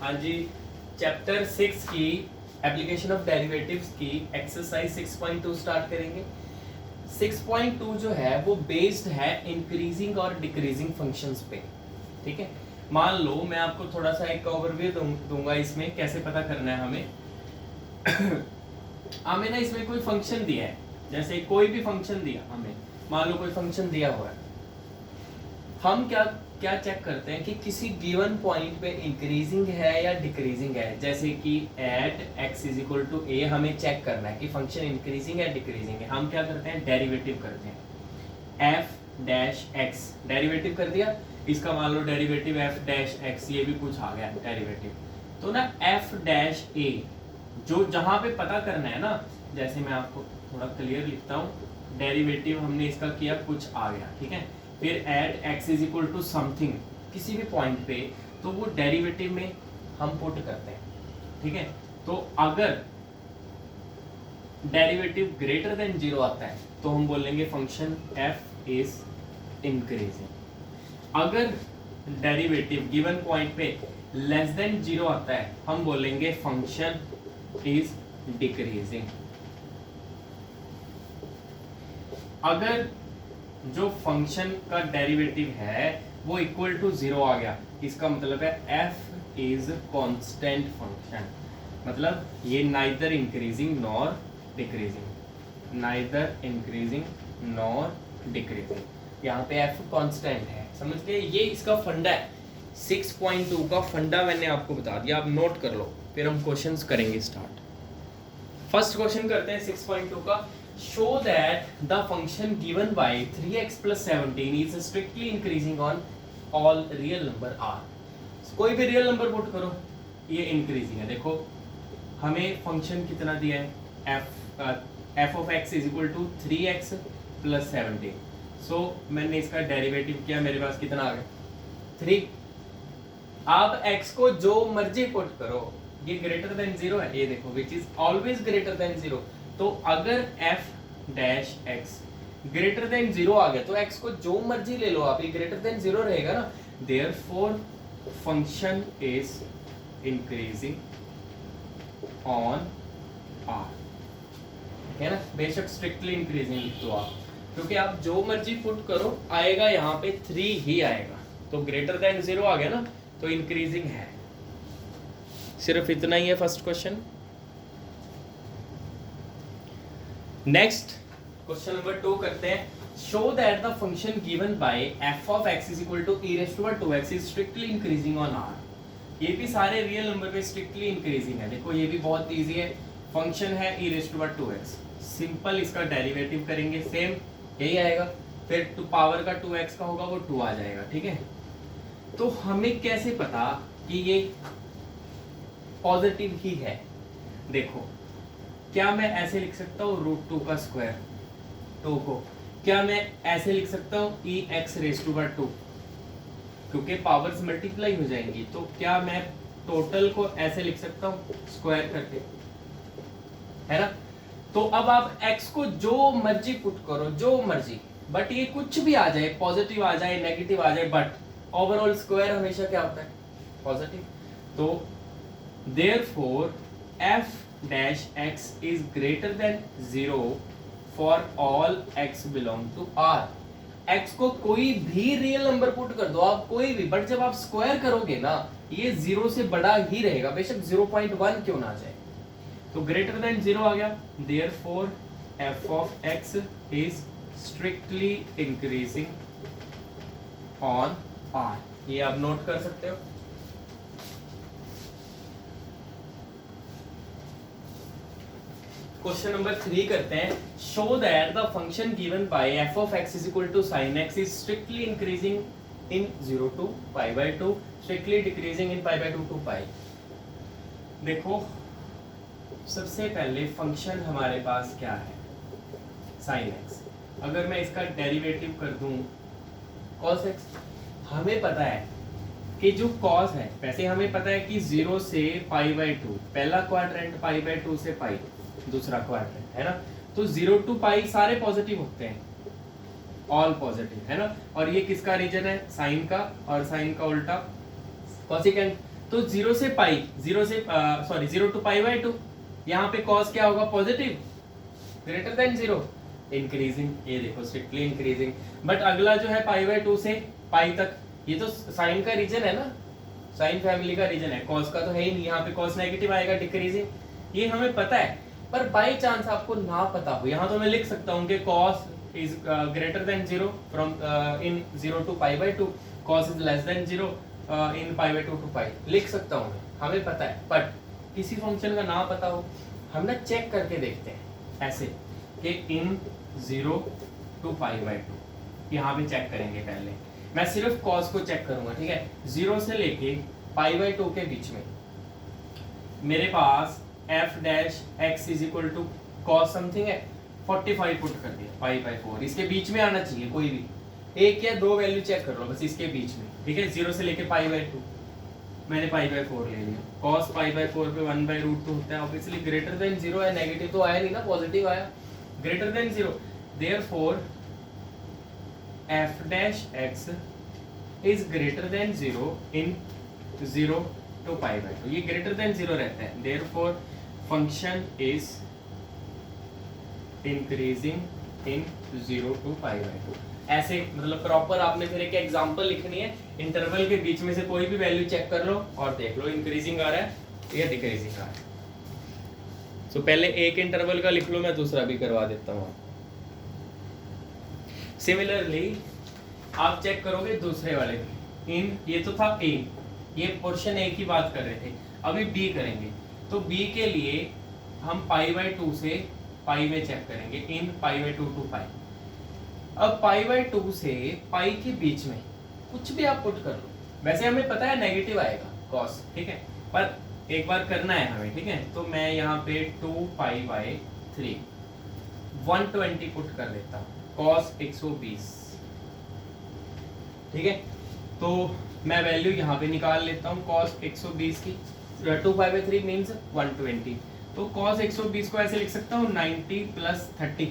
हाँ जी, चैप्टर 6 की application of derivatives की एक्सरसाइज 6.2 स्टार्ट करेंगे। 6.2 जो है वो बेस्ड है इंक्रीजिंग और डिक्रीजिंग फंक्शंस पे। ठीक है, मान लो मैं आपको थोड़ा सा एक ओवरव्यू दूंगा इसमें कैसे पता करना है हमें। हमें ना इसमें कोई फंक्शन दिया है, जैसे कोई भी फंक्शन दिया हमें, मान लो कोई फंक्शन दिया हुआ है, हम क्या क्या चेक करते हैं कि किसी गिवन पॉइंट पे इंक्रीजिंग है या डिक्रीजिंग है। जैसे कि at x is equal to a हमें चेक करना है कि फंक्शन इंक्रीजिंग है डिक्रीजिंग है। हम क्या करते हैं, डेरिवेटिव करते हैं। f डैश x डेरिवेटिव कर दिया, इसका मान लो डेरिवेटिव f डैश x, ये भी कुछ आ गया डेरिवेटिव। तो ना f डैश a जो जहां पे पता करना है ना, जैसे मैं आपको थोड़ा क्लियर लिखता हूँ, डेरिवेटिव हमने इसका किया, कुछ आ गया, ठीक है। फिर at x is equal to something किसी भी पॉइंट पे, तो वो डेरिवेटिव में हम पुट करते हैं, ठीक है। तो अगर डेरिवेटिव ग्रेटर देन 0 आता है तो हम बोलेंगे फंक्शन f इज इंक्रीजिंग। अगर डेरिवेटिव गिवन पॉइंट पे लेस देन 0 आता है हम बोलेंगे फंक्शन इज डिक्रीजिंग। अगर जो फंक्शन का डेरिवेटिव है वो इक्वल टू 0 आ गया, इसका मतलब है f इज कांस्टेंट फंक्शन, मतलब ये neither increasing nor decreasing, neither increasing nor decreasing. यहाँ पे f कांस्टेंट है, समझ गए। ये इसका फंडा है, 6.2 का फंडा मैंने आपको बता दिया, आप नोट कर लो, फिर हम क्वेश्चंस करेंगे स्टार्ट। फर्स्ट क्वेश्चन करते हैं 6.2 का। Show that the function given by 3x plus 17 is strictly increasing on all real number r. कोई भी रियल नंबर पुट करो, ये इंक्रीजिंग है। देखो हमें फंक्शन कितना दिया है, f of x is equal to 3x plus 17। सो मैंने इसका डेरिवेटिव किया, मेरे पास कितना आ गया 3। आप x को जो मर्जी पुट करो, ये ग्रेटर देन 0 है, ये देखो which is always greater than 0। तो अगर f dash x greater than 0 आ गया तो x को जो मर्जी ले लो आप, ये ग्रेटर देन 0 रहेगा ना। Therefore function is increasing on r, है ना। बेशक स्ट्रिक्टली इंक्रीजिंग लिख दो आप, क्योंकि आप जो मर्जी पुट करो आएगा यहाँ पे 3 ही आएगा। तो ग्रेटर देन 0 आ गया ना, तो इंक्रीजिंग है। सिर्फ इतना ही है first question. Next question number 2 करते हैं। Show that the function given by f of x is equal to e raised to 2x is strictly increasing on r। ये भी सारे रियल नंबर पे स्ट्रिक्टली इंक्रीजिंग है। देखो ये भी बहुत इजी है, फंक्शन है e raised to 2x, simple इसका डेरिवेटिव करेंगे, सेम यही आएगा। फिर टू पावर का 2x का होगा वो 2 आ जाएगा, ठीक है। तो हमें कैसे पता कि ये पॉजिटिव ही है? देखो क्या मैं ऐसे लिख सकता हूँ √2 का स्क्वायर, 2 को क्या मैं ऐसे लिख सकता हूँ e x रेज टू 2, क्योंकि पावर्स मल्टीप्लाई हो जाएंगी। तो क्या मैं टोटल को ऐसे लिख सकता हूँ स्क्वायर करके, है ना। तो अब आप x को जो मर्जी पुट करो, जो मर्जी, बट ये कुछ भी आ जाए, पॉजिटिव आ जाए नेगेटिव आ जाए, बट ओवरऑल स्क्वायर हमेशा क्या होता है, पॉजिटिव। तो therefore f dash x is greater than 0 for all x belong to r। x को कोई भी रियल नंबर पुट कर दो आप, कोई भी, बट जब आप स्क्वायर करोगे ना ये 0 से बड़ा ही रहेगा, बेशक 0.1 क्यों ना जाए। तो ग्रेटर देन 0 आ गया, therefore f of x is strictly increasing on r। ये आप नोट कर सकते हो। क्वेश्चन नंबर 3 करते हैं। Show that the function given by f of x is equal to sin x is strictly increasing in 0 to pi by 2, strictly decreasing in pi by 2 to pi। देखो सबसे पहले function हमारे पास क्या है, sin x। अगर मैं इसका derivative कर दूं cos x, हमें पता है कि जो cos है, वैसे हमें पता है कि 0 से pi by 2 पहला क्वाड्रेंट, pi by 2 से pi दूसरा क्वाड्रेंट, है ना। तो 0 to pi सारे पॉजिटिव होते हैं, ऑल पॉजिटिव, है ना। और ये किसका रीजन है, साइन का, और साइन का उल्टा कोसेकेंट। तो जीरो से पाई, जीरो टू पाई बाय 2, यहाँ पे कॉस क्या होगा, positive, greater than zero, increasing, ये देखो स्ट्रिक्टली इंक्रीजिंग। बट अगला जो है पाई बाय 2 से पाई तक, ये तो साइन का रीजन है ना, साइन फैमिली का रीजन है, कॉस का तो है ही नहीं, यहाँ पे कॉस नेगेटिव आएगा, डिक्रीजिंग, ये हमें पता है। पर बाई चांस आपको ना पता हो, यहाँ तो मैं लिख सकता हूँ कि cos is greater than zero from in zero to pi by 2, cos is less than zero in pi by 2 to pi, लिख सकता हूँ, हमें पता है। बट किसी फंक्शन का ना पता हो, हम ना चेक करके देखते हैं ऐसे कि in zero to pi by 2, यहाँ पे चेक करेंगे। पहले मैं सिर्फ कॉस को चेक करूंगा, ठीक है, जीरो से लेके पाई बाय 2 के बीच में मेरे पास f dash x is equal to cos something है, 45 पुट कर दिया, पाई बाय 4, इसके बीच में आना चाहिए, कोई भी एक या दो वैल्यू चेक कर लो बस इसके बीच में, ठीक है, जीरो से लेके पाई बाय 2, मैंने पाई बाय 4 ले लिया, कॉस पाई बाय 4 पे 1/√2 होता है, ऑब्वियसली ग्रेटर देन जीरो है, नेगेटिव तो आया नहीं ना, पॉजिटिव आया, greater than zero, therefore f dash x is greater than zero in zero to pi by 2, ये ग्रेटर देन जीरो रहता है, therefore function is increasing in zero to pi by 2। ऐसे मतलब प्रॉपर आपने फिर एक एग्जांपल लिखनी है, इंटरवल के बीच में से कोई भी वैल्यू चेक कर लो और देख लो इंक्रीजिंग आ रहा है या डिक्रीजिंग आ रहा है। सो पहले एक इंटरवल का लिख लो, मैं दूसरा भी करवा देता हूँ। सिमिलरली आप चेक करोगे दूसरे वाले, इन ये तो था ए, ये पोर्शन ए की बात कर रहे थे, अभी बी करेंगे, तो बी के लिए हम पाई बाय 2 से पाई में चेक करेंगे, इन पाई बाय 2 टू पाई। अब पाई बाय 2 से पाई के बीच में कुछ भी आप पुट कर लो, वैसे हमें पता है नेगेटिव आएगा कॉस, ठीक है, पर एक बार करना है हमें, ठीक है, तो मैं यहाँ पे 2 पाई बाय 3 120 पुट कर देता हूँ, कॉस 120, ठीक है, तो मैं वैल्यू यहाँ पे निकाल लेता हूँ कॉस 120 की, 2 पाई बाय 3 मीन्स 120, तो कॉस 120 को ऐसे लिख सकता हूँ 90 प्लस 30,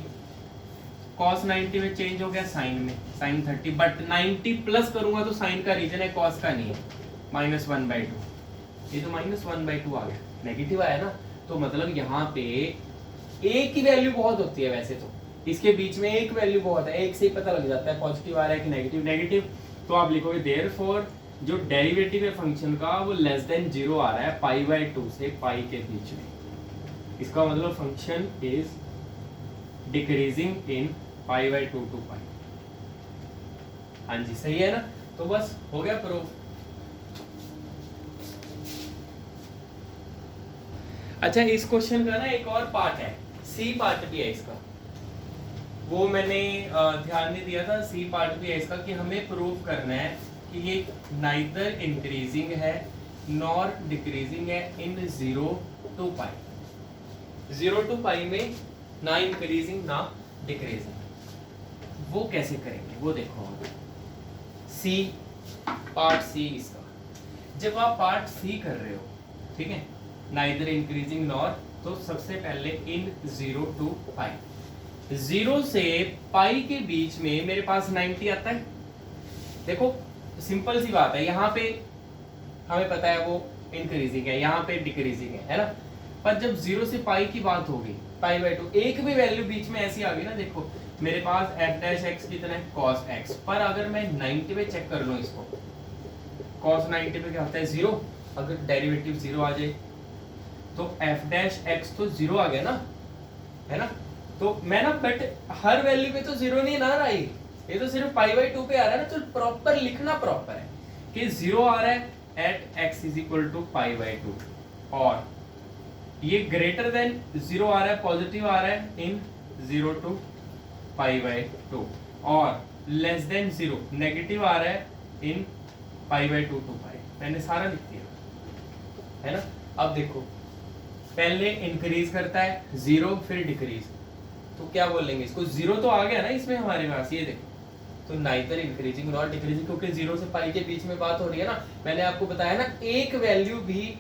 कॉस 90 में चेंज हो गया साइन में, साइन 30, बट 90 प्लस करूंगा तो साइन का रीजन है, कॉस का नहीं है, -1/2, ये तो -1/2 आ गया, नेगेटिव आया ना, तो मतलब यहाँ पे एक ही वैल्यू बहुत होती है, वैसे तो इसके बीच में एक वैल्यू बहुत है, एक से ही पता लग जाता है पॉजिटिव आ रहा है कि नेगेटिव, नेगेटिव, तो आप लिखोगे देयरफॉर जो डेरिवेटिव है फंक्शन का वो लेस देन जीरो आ रहा है पाई बाय 2 से पाई के बीच में, इसका मतलब function is decreasing in pi by 2 to pi. हाँ जी सही है ना, तो बस हो गया प्रूफ। अच्छा इस क्वेश्चन का ना एक और पार्ट है, सी पार्ट भी है इसका, वो मैंने ध्यान नहीं दिया था, सी पार्ट भी है इसका कि हमें प्रूव करना है कि ये नाइदर इंक्रीजिंग है नॉर डिक्रीजिंग है इन 0 टू पाई, 0 टू पाई में ना इंक्रीजिंग ना डिक्रीजिंग, वो कैसे करेंगे वो देखो, सी पार्ट सी इसका, जब आप पार्ट सी कर रहे हो, ठीक है, नाइदर इंक्रीजिंग नॉर, तो सबसे पहले इन 0 टू पाई, 0 से पाई के बीच में मेरे पास 90 आता है, देखो सिंपल सी बात है, यहाँ पे हमें पता है वो इंक्रीजिंग है, यहाँ पे डिक्रीजिंग है ना, पर जब 0 से पाई की बात होगी, पाई बाय 2, एक भी वैल्यू बीच में ऐसी आ गई ना, देखो मेरे पास f डैश x कितना है cos x, पर अगर मैं 90 पे चेक कर लूं इसको, cos 90 पे क्या होता है 0, अगर डेरिवेटिव 0 आ जाए तो f डैश x तो 0 आ गया ना, है ना, तो मैं ना, बट हर वैल्यू पे तो 0 नहीं ना रहा, ये तो सिर्फ पाई बाय 2 पे आ रहा है ना, तो प्रॉपर लिखना प्रॉपर है कि 0 आ रहा है at x is equal to pi by 2, और ये ग्रेटर देन 0 आ रहा है, पॉजिटिव आ रहा है इन 0 टू पाई बाय 2, और लेस देन 0 नेगेटिव आ रहा है इन पाई बाय 2 टू पाई, मैंने सारा लिख दिया है ना। अब देखो पहले इंक्रीज करता है 0 फिर डिक्रीज, तो क्या बोलेंगे इसको, 0 तो आ गया ना इसमें हमारे पास, ये देखो, तो नाइदर इंक्रीजिंग नॉट डिक्रीजिंग, क्योंकि 0 से पाई के बीच में बात हो रही है ना, मैंने आपको बताया ना एक वैल्यू भी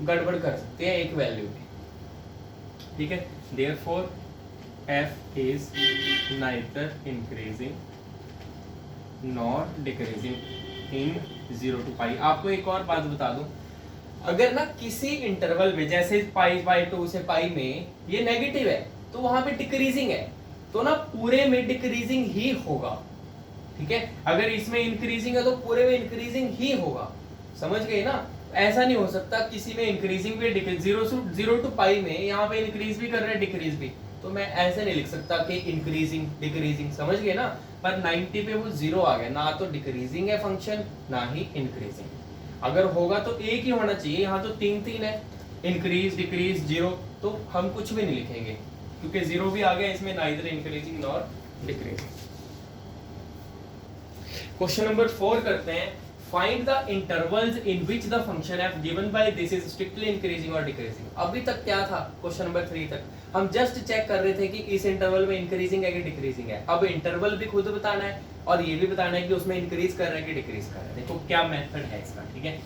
गड़बड़ कर सकते हैं, एक वैल्यू भी, ठीक है, therefore f is neither increasing nor decreasing in 0 to पाई। आपको एक और बात बता दूं, अगर ना किसी इंटरवल में जैसे पाई बाय 2 से पाई में ये नेगेटिव है तो वहां पे डिक्रीजिंग है, तो ना पूरे में डिक्रीजिंग ही होगा, ठीक है। अगर इसमें इंक्रीजिंग है तो पूरे में इंक्रीजिंग ही होगा, समझ गए ना। ऐसा नहीं हो सकता किसी में इंक्रीजिंग भी डिक्रीज, 0 to पाई में यहाँ पे इंक्रीज भी कर रहे हैं डिक्रीज भी, तो मैं ऐसे नहीं लिख सकता कि इंक्रीजिंग डिक्रीजिंग, समझ गए ना। पर 90 पे वो 0 आ गया, ना तो डिक्रीजिंग है फंक्शन ना ही इंक्रीजिंग। अगर होगा तो एक ही होना चाहिए, यहाँ तो 3 है, इंक्रीज डिक्रीज 0, तो हम कुछ भी नहीं लिखेंगे क्योंकि 0 भी आ गया इसमें, neither increasing nor decreasing. Question number 4 करते हैं, find the intervals in which the function f given by this is strictly increasing और डिक्रीजिंग। अभी तक क्या था, क्वेश्चन नंबर 3 तक हम जस्ट चेक कर रहे थे कि इस इंटरवल में इंक्रीजिंग है कि डिक्रीजिंग है। अब इंटरवल भी खुद बताना है और ये भी बताना है कि उसमें इंक्रीज कर रहा है कि डिक्रीज कर रहा है। देखो क्या मेथड है इसका, ठीक है।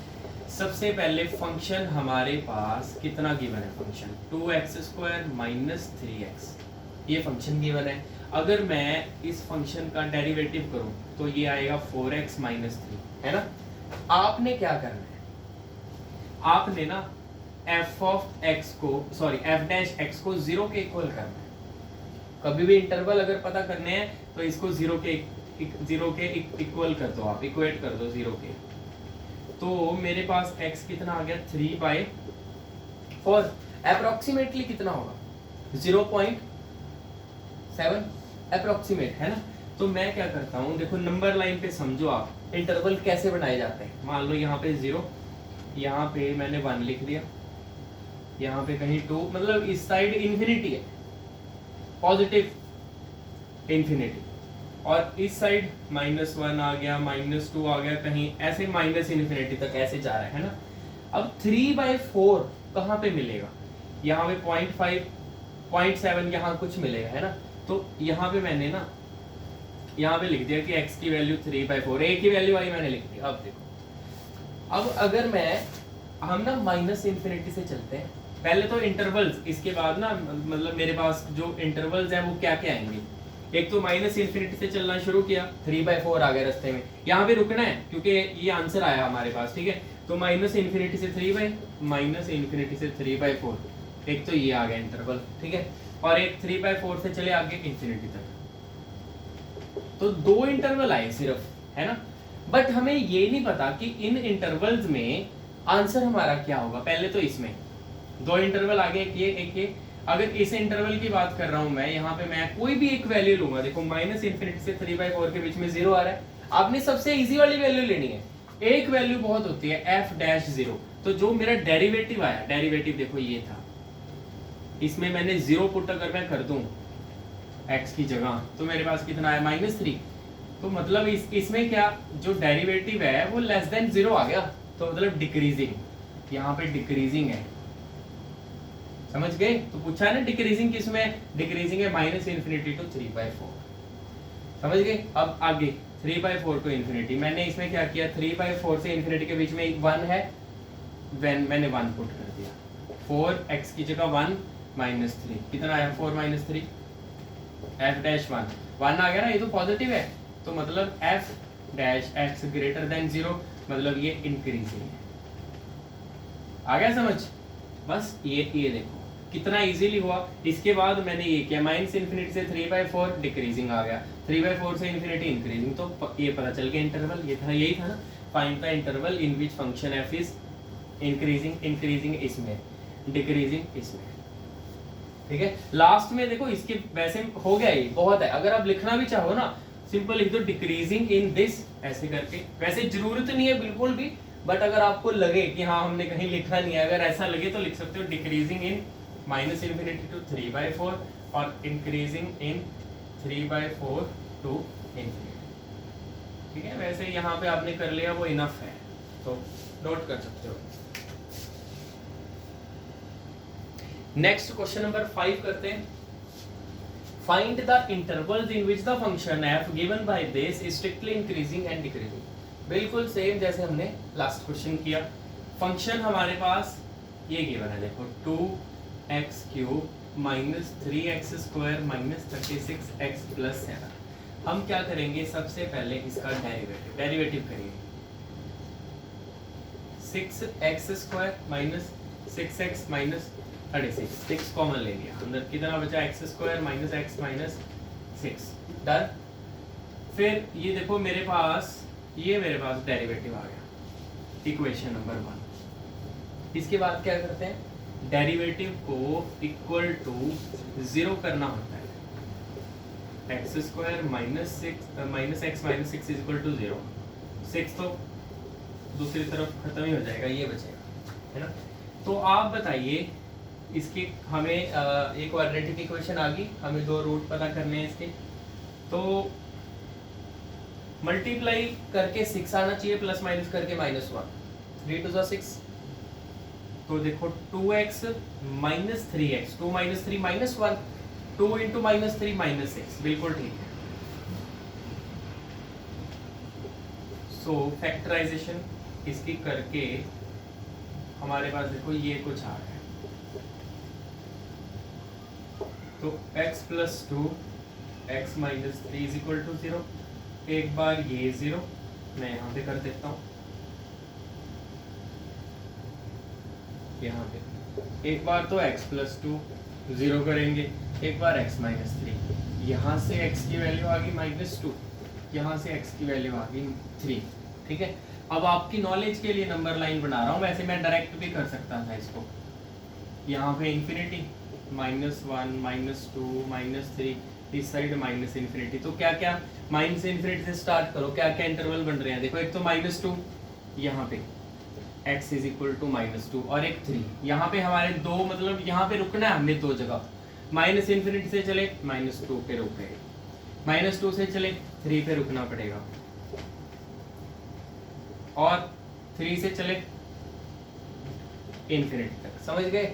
सबसे पहले फंक्शन हमारे पास कितना गिवन है, फंक्शन 2x² - 3x, ये फंक्शन गिवन है। अगर मैं इस फंक्शन का डेरिवेटिव करूं तो ये आएगा 4x - 3, है ना। आपने क्या करना है, आपने ना f को 0 के इक्वल करना है। कभी भी इंटरवल अगर पता करने हैं तो इसको 0 के इक्वल कर दो, आप इक्वेट कर दो 0 के। तो मेरे पास x कितना आ गया, 3/4, अप्रोक्सीमेटली कितना होगा 0.7 अप्रोक्सीमेट, है ना। तो मैं क्या करता हूँ, देखो नंबर लाइन पे समझो आप इंटरवल कैसे बनाए जाते हैं। मान लो यहाँ पे 0, यहाँ पे मैंने 1 लिख दिया, यहाँ पे कहीं 2, मतलब इस साइड इंफिनिटी है, पॉजिटिव इंफिनिटी, और इस साइड -1 आ गया, -2 आ गया, कहीं ऐसे माइनस इंफिनिटी तक ऐसे जा रहा है ना। अब 3/4 कहाँ पे मिलेगा, यहाँ पे 0.5 0.7 यहाँ कुछ मिलेगा, है ना। तो यहाँ पे मैंने ना यहाँ पे लिख दिया कि x की वैल्यू 3/4, एक ही वैल्यू आई मैंने लिख दी। अब देखो, अब अगर हम ना माइनस इंफिनिटी से चलते हैं, पहले तो इंटरवल्स, इसके बाद ना मतलब मेरे पास जो इंटरवल्स हैं वो क्या क्या आएंगे। एक तो माइनस इंफिनिटी से चलना शुरू किया, 3/4 आ गया रास्ते में, यहाँ पे रुकना है क्योंकि ये आंसर आया हमारे पास, ठीक है। तो माइनस इंफिनिटी से 3/4, एक तो ये आ गया इंटरवल, ठीक है। और एक 3/4 से चले आगे इंफिनिटी तक, तो 2 इंटरवल आए सिर्फ, है ना। बट हमें ये नहीं पता कि इन इंटरवल्स में आंसर हमारा क्या होगा। पहले तो इसमें 2 इंटरवल आगे, एक ये। अगर इस इंटरवल की बात कर रहा हूं मैं, यहाँ पे मैं कोई भी एक वैल्यू लूंगा, देखो माइनस इंफिनिटी से 3/4 के बीच में 0 आ रहा है, आपने सबसे इजी वाली वैल्यू लेनी है। एक वैल्यू बहुत होती है f'0, तो जो मेरा डेरिवेटिव आया, डेरिवेटिव देखो ये था, इसमें मैंने 0 पुट अगर मैं कर दूं x की जगह, तो मेरे पास कितना है -3। तो मतलब इसमें क्या, जो डेरिवेटिव है वो लेस देन 0 आ गया, तो मतलब डिक्रीजिंग, यहाँ पे डिक्रीजिंग है, समझ गए। तो पूछा है ना डिक्रीजिंग किसमें, डिक्रीजिंग है -इंफिनिटी टू 3/4, समझ गए। अब आगे 3/4 टू इंफिनिटी, मैंने इसमें क्या किया, 3/4 से इंफिनिटी के बीच में एक 1 है, मैंने 1 पुट कर दिया, 4x की जगह 1 -3, कितना आया 4 - 3, f'1 1 आ गया ना, ये तो पॉजिटिव है, तो मतलब f' ग्रेटर देन 0, मतलब ये इंक्रीजिंग है। आ गया समझ, बस ये देखो कितना इजीली हुआ। इसके बाद मैंने ये किया, माइनस इंफिनिटी से 3/4 डिक्रीजिंग आ गया, 3/4 से इंफिनिटी इंक्रीजिंग, तो ये पता चल गया इंटरवल ये था, यही था ना, find the interval in which function f is increasing इसमें, डिक्रीजिंग इसमें, ठीक है। लास्ट में देखो इसके वैसे हो गया, ये बहुत है। अगर आप लिखना भी चाहो ना, सिंपल लिख दो डिक्रीजिंग इन दिस, ऐसे करके। वैसे जरूरत नहीं है बिल्कुल भी, बट अगर आपको लगे कि हाँ हमने कहीं लिखा नहीं है, अगर ऐसा लगे तो लिख सकते हो डिक्रीजिंग इन -इंफिनिटी टू 3/4 और इंक्रीजिंग इन 3/4 टू इंफिनिटी, ठीक है। वैसे यहाँ पे आपने कर लिया वो इनफ है, तो नोट कर सकते हो। नेक्स्ट क्वेश्चन नंबर 5 करते हैं, find the intervals in which the function f given by this is strictly increasing and decreasing. बिल्कुल सेम जैसे हमने लास्ट क्वेश्चन किया। फंक्शन हमारे पास ये गिवन है, देखो 2x³ -3x² -36x + 7। हम क्या करेंगे, सबसे पहले इसका डेरिवेटिव करेंगे, 6x² minus 6x minus 36, 6 common ले लिया, अंदर कितना बचा x² minus x minus 6, done. फिर ये देखो मेरे पास डेरिवेटिव आ गया इक्वेशन नंबर 1। इसके बाद क्या करते हैं, डेरिवेटिव को इक्वल टू 0 करना होता है। x² minus 6 minus x minus 6 is equal to 0। 6 तो दूसरी तरफ खत्म ही हो जाएगा, ये बचेगा, है ना। तो आप बताइए इसकी हमें एक क्वाड्रेटिक इक्वेशन आ गई, हमें दो रूट पता करने हैं इसके। तो मल्टीप्लाई करके 6 आना चाहिए, प्लस माइनस करके -1, 3 2 6। तो देखो 2x minus 3x, 2 minus 3 -1, 2 into minus 3 -6, बिल्कुल ठीक है। सो फैक्टराइजेशन इसकी करके हमारे पास देखो ये कुछ आ रहा है। तो x plus 2 x minus 3 is equal to 0। एक बार ये 0 मैं यहाँ पे कर देता हूँ, यहाँ पे एक बार तो x प्लस 2 0 करेंगे, एक बार x माइनस 3, यहाँ से x की वैल्यू आ गई -2, यहाँ से x की वैल्यू आ गई 3, ठीक है। अब आपकी नॉलेज के लिए नंबर लाइन बना रहा हूँ, वैसे मैं डायरेक्ट भी कर सकता था इसको। यहाँ पे इन्फिनिटी -1 -2 -3, इस साइड -इन्फिनिटी। तो क्या क्या माइनस इन्फिनिटी से स्टार्ट करो, क्या क्या इंटरवल बन रहे हैं देखो। एक तो -2 यहाँ पे x इज इक्वल टू -2 और एक 3। यहाँ पे हमारे दो, मतलब यहाँ पे रुकना है हमने दो जगह। माइनस इन्फिनिटी से चले -2 पे रुक गए, -2 से चले 3 पे रुकना पड़ेगा, और 3 से चले इन्फिनिटी तक, समझ गए।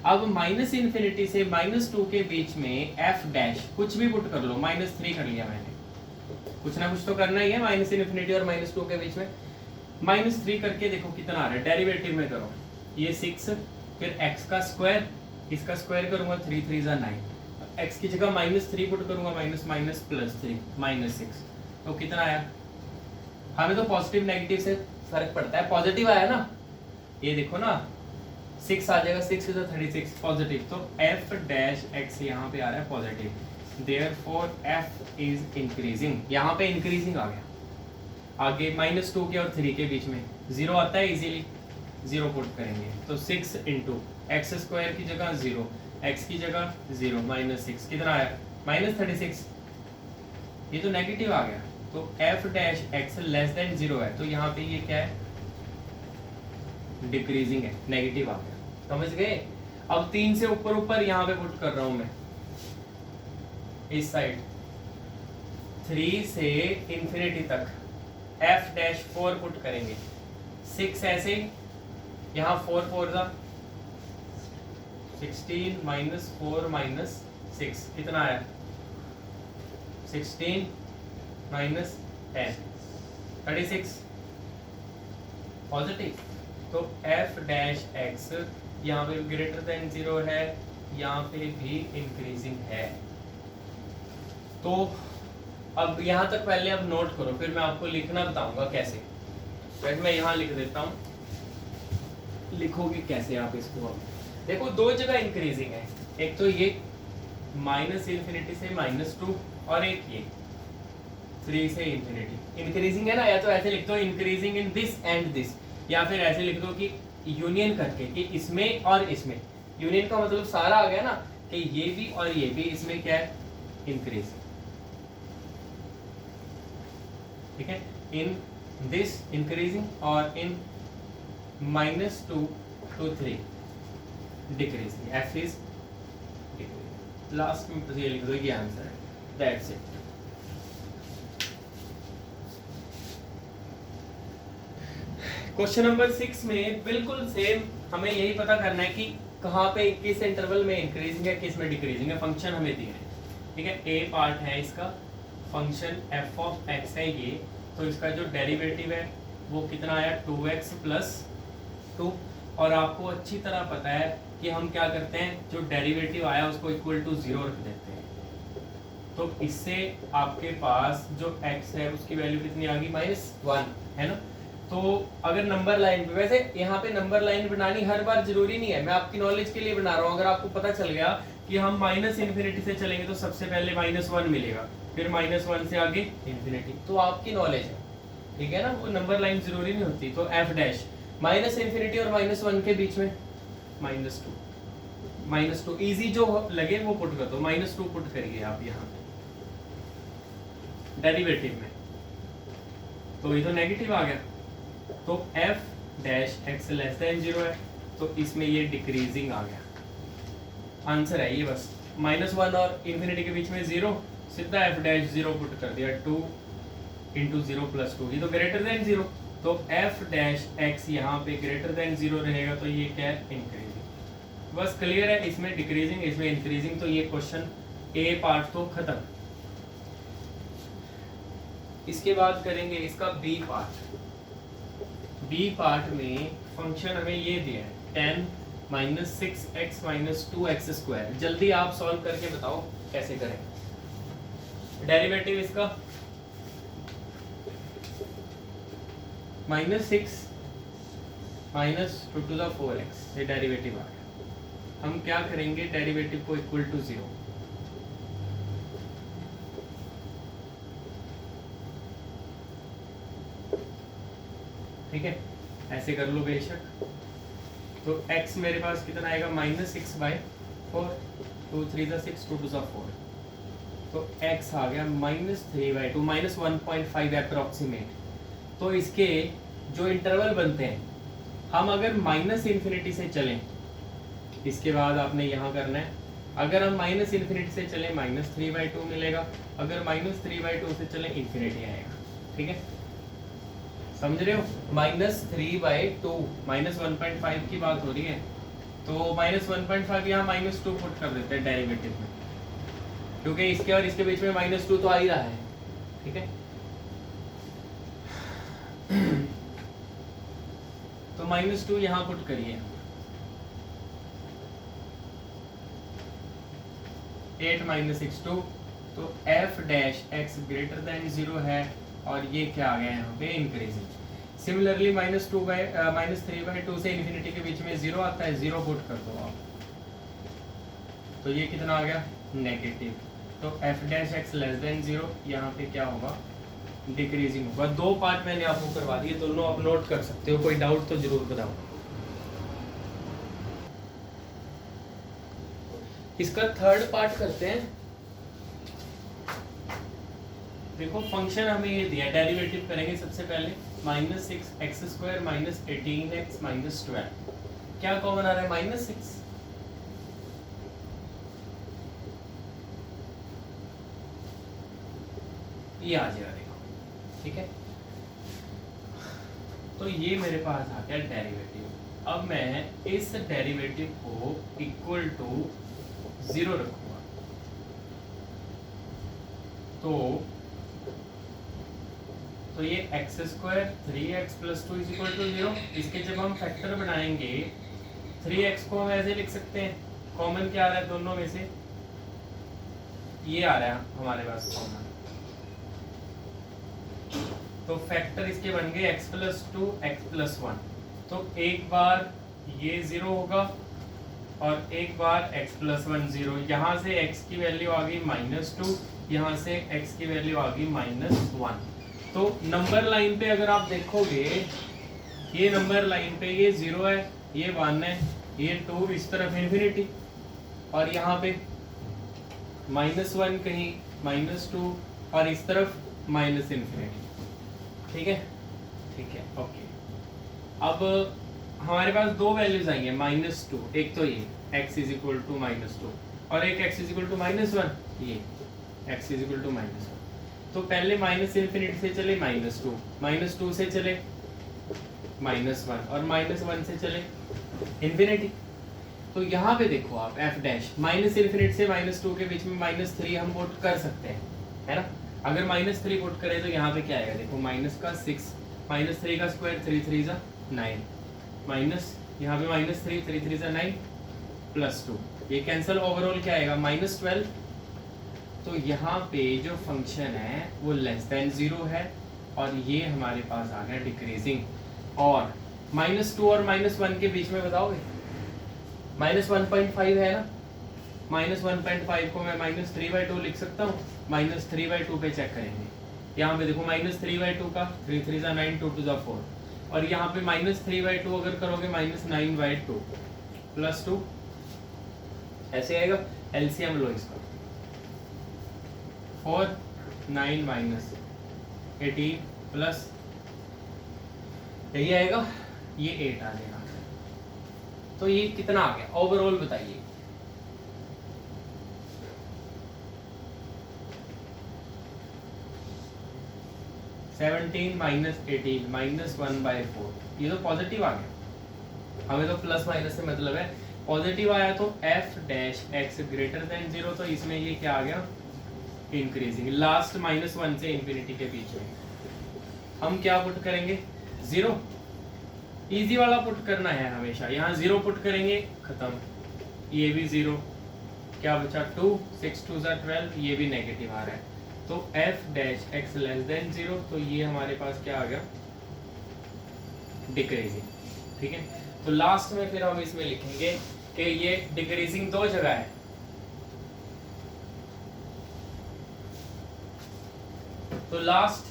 अब माइनस इन्फिनिटी से -2 के बीच में f डैश कुछ भी पुट कर लो, -3 कर लिया मैंने, कुछ ना कुछ तो करना ही है माइनस इन्फिनिटी और -2 के बीच में। -3 करके देखो कितना आ रहा है, डेरिवेटिव में करो, ये 6, फिर x का स्क्वायर, इसका स्क्वायर करूंगा 3 3 जा 9, x की जगह -3 पुट करूंगा, माइनस माइनस प्लस 3 -6, तो कितना आया। हमें तो पॉजिटिव नेगेटिव से फर्क पड़ता है, पॉजिटिव आया ना, ये देखो ना 6 आ जाएगा, 6 is 36 पॉजिटिव, तो f डैश x यहाँ पे आ रहा है positive, therefore f is increasing, यहाँ पे इंक्रीजिंग आ गया। आगे -2 के और 3 के बीच में 0 आता है, इजीली 0 पुट करेंगे, तो 6 इंटू x² की जगह 0, x की जगह 0, -6 कितना आया -36, ये तो नेगेटिव आ गया। तो f dash x less than 0 है, तो यहाँ पे ये क्या है, डिक्रीजिंग है, नेगेटिव आ गया, समझ गए। अब 3 से ऊपर ऊपर यहाँ पे पुट कर रहा हूं मैं, इस साइड 3 से इंफिनिटी तक f डैश 4 पुट करेंगे, 6 ऐसे, यहाँ 4 4 जा 16 -4 -6 कितना आया 16 -10 36 पॉजिटिव। तो f डैश x यहाँ पे ग्रेटर देन 0 है, यहाँ पे भी इंक्रीजिंग है। तो अब यहाँ तक पहले अब नोट करो, फिर मैं आपको लिखना बताऊंगा कैसे। फिर मैं यहाँ लिख देता हूँ, लिखोगे कैसे आप इसको। अब देखो दो जगह इंक्रीजिंग है, एक तो ये -इन्फिनिटी से -2 और एक ये 3 से इन्फिनिटी इंक्रीजिंग है ना। या तो ऐसे लिख दो increasing in this and this, या फिर ऐसे लिख दो कि यूनियन करके कि इसमें और इसमें। यूनियन का मतलब सारा आ गया ना, कि ये भी और ये भी, इसमें क्या है इंक्रीज, ठीक है। इन दिस इंक्रीजिंग और इन -2 to 3 decreasing, f is decreasing. Last में तो ये लिख दो, ये आंसर है, दैट्स इट। क्वेश्चन नंबर 6 में बिल्कुल सेम हमें यही पता करना है कि कहाँ पे किस इंटरवल में इंक्रीजिंग है, किस में डिक्रीजिंग है। फंक्शन हमें दिया है, ठीक है। ए पार्ट है इसका, फंक्शन f ऑफ x है ये, तो इसका जो डेरिवेटिव है वो कितना आया 2x प्लस 2। और आपको अच्छी तरह पता है कि हम क्या करते हैं, जो डेरिवेटिव आया उसको इक्वल टू 0 रख देते हैं। तो इससे आपके पास जो x है उसकी वैल्यू कितनी आ गई -1, है ना। तो अगर नंबर लाइन पे, वैसे यहाँ पे नंबर लाइन बनानी हर बार जरूरी नहीं है, मैं आपकी नॉलेज के लिए बना रहा हूँ। अगर आपको पता चल गया कि हम माइनस इन्फिनिटी से चलेंगे तो सबसे पहले -1 मिलेगा, फिर -1 से आगे इन्फिनिटी, तो आपकी नॉलेज है, ठीक है ना, वो नंबर लाइन जरूरी नहीं होती। तो एफ डैश माइनस इन्फिनिटी और -1 के बीच में -2 इजी जो लगे वो पुट कर दो, -2 पुट करिए आप यहाँ पे डेरिवेटिव में, तो ये तो नेगेटिव आ गया, तो f dash x less than 0 है, तो इसमें ये डिक्रीजिंग आ गया, आंसर है ये बस। -1 और इन्फिनिटी के बीच में 0, सीधा f डैश 0 पुट कर दिया, 2 इंटू 0 प्लस 2, ये तो ग्रेटर देन 0, तो f डैश x यहाँ पे ग्रेटर देन 0 रहेगा, तो ये क्या है, इंक्रीजिंग। बस क्लियर है, इसमें डिक्रीजिंग इसमें इंक्रीजिंग, तो ये क्वेश्चन ए पार्ट तो खत्म। इसके बाद करेंगे इसका बी पार्ट। बी पार्ट में फंक्शन हमें ये दिया है 10 minus 6x minus 2x square. जल्दी आप सॉल्व करके बताओ कैसे करें। डेरिवेटिव इसका -6 माइनस 2 टू द 4x, ये डेरिवेटिव आ गया। हम क्या करेंगे, डेरिवेटिव को इक्वल टू 0, ठीक है, ऐसे कर लो बेशक। तो x मेरे पास कितना आएगा, -6/4, 2 3 6, 2 2 4, तो x आ गया -3/2, -1.5 अप्रोक्सीमेट। तो इसके जो इंटरवल बनते हैं, हम अगर माइनस इन्फिनिटी से चलें, इसके बाद आपने यहाँ करना है, अगर हम माइनस इन्फिनिटी से चलें -3/2 मिलेगा, अगर -3/2 से चलें इन्फिनिटी आएगा, ठीक है, समझ रहे हो। -3/2 -1.5 की बात हो रही है, तो -1.5 यहाँ -2 पुट कर देते हैं डेरिवेटिव में, क्योंकि इसके और इसके बीच में -2 तो आ ही रहा है, ठीक है। तो -2 यहाँ पुट करिए, 8 - 6 2, तो f dash x greater than 0 है, और ये क्या आ गया यहाँ पे, इंक्रीजिंग। सिमिलरली -3/2 से इन्फिनिटी के बीच में 0 आता है, 0 पुट कर दो आप, तो ये कितना आ गया, नेगेटिव। तो f dash x less than 0 यहाँ पे क्या होगा, डिक्रीजिंग होगा। दो पार्ट मैंने आपको करवा दिए, दोनों आप नोट कर सकते हो, कोई डाउट तो जरूर बताओ। इसका थर्ड पार्ट करते हैं। देखो फंक्शन हमें ये दिया, डेरिवेटिव करेंगे सबसे पहले, -6x² माइनस 18x माइनस 12, क्या कॉमन आ रहा है, -6, ये आ जाएगा, देखो, ठीक है। तो ये मेरे पास आ गया डेरिवेटिव। अब मैं इस डेरिवेटिव को इक्वल टू 0 रखूंगा, तो ये x² 3x + 2 = 0। इसके जब हम फैक्टर बनाएंगे, 3x को हम ऐसे लिख सकते हैं, कॉमन क्या आ रहा है दोनों में से, ये आ रहा है हमारे पास कॉमन, तो फैक्टर इसके बन गए x + 2 x + 1। तो एक बार ये 0 होगा और एक बार x + 1 0, यहाँ से x की वैल्यू आ गई -2, यहाँ से x की वैल्यू आ गई -1। तो नंबर लाइन पे अगर आप देखोगे, ये नंबर लाइन पे ये 0 है, ये 1 है, ये 2, इस तरफ इन्फिनिटी, और यहाँ पे -1 कहीं, -2, और इस तरफ -इन्फिनिटी, ठीक है, ठीक है, ओके। अब हमारे पास दो वैल्यूज आई हैं, -2, एक तो ये x = -2, और एक x = -1, ये x = -1। तो पहले -इन्फिनिटी से चले -2, -2 से चले -1, और -1 से चले इन्फिनिटी। तो यहाँ पे देखो आप f डैश -इन्फिनिटी से -2 के बीच में -3 हम पुट कर सकते हैं, है ना। अगर -3 पुट करें तो यहाँ पे क्या आएगा, देखो -6 -3 का स्क्वायर 3 3 9, माइनस यहाँ पे -3 3 3 9 +2, ये कैंसिल, ओवरऑल क्या आएगा, -12। तो यहाँ पे जो फंक्शन है वो लेस देन 0 है, और ये हमारे पास आ गया डिक्रीजिंग। और -2 और -1 के बीच में बताओगे, -1.5 है ना, -1.5 को मैं -3/2 लिख सकता हूँ। -3/2 पे चेक करेंगे, यहाँ पे देखो -3/2 का 3 3 9 2 2 4, और यहाँ पे -3/2 अगर करोगे -9/2 +2 ऐसे आएगा। एलसीएम लो इसका, 4 9 -18 प्लस यही आएगा, ये 8 आ जाएगा। तो ये कितना आ गया ओवरऑल बताइए। -17 -18 -1/4, ये तो पॉजिटिव आ गया। हमें तो प्लस माइनस से मतलब है, पॉजिटिव आया तो f dash x greater than 0, तो इसमें ये क्या आ गया इंक्रीजिंग। लास्ट -1 से इंफिनिटी के बीच में हम क्या पुट करेंगे 0, इजी वाला पुट करना है हमेशा। यहाँ 0 पुट करेंगे, खत्म, ये भी 0, क्या बचा 2, 6 2 12, ये भी नेगेटिव आ रहा है, तो f dash x less than 0, तो ये हमारे पास क्या आ गया डिक्रीजिंग। ठीक है, तो लास्ट में फिर हम इसमें लिखेंगे कि ये डिक्रीजिंग दो जगह है, तो लास्ट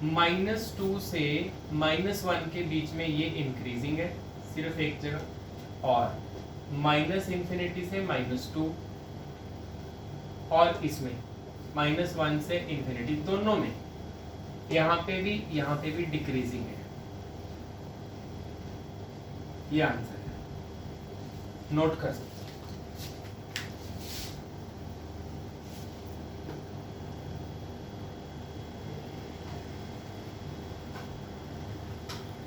-2 से -1 के बीच में ये इंक्रीजिंग है सिर्फ एक जगह, और -∞ से -2, और इसमें -1 से इंफिनिटी, दोनों में यहाँ पे भी डिक्रीजिंग है। ये आंसर है, नोट कर सकते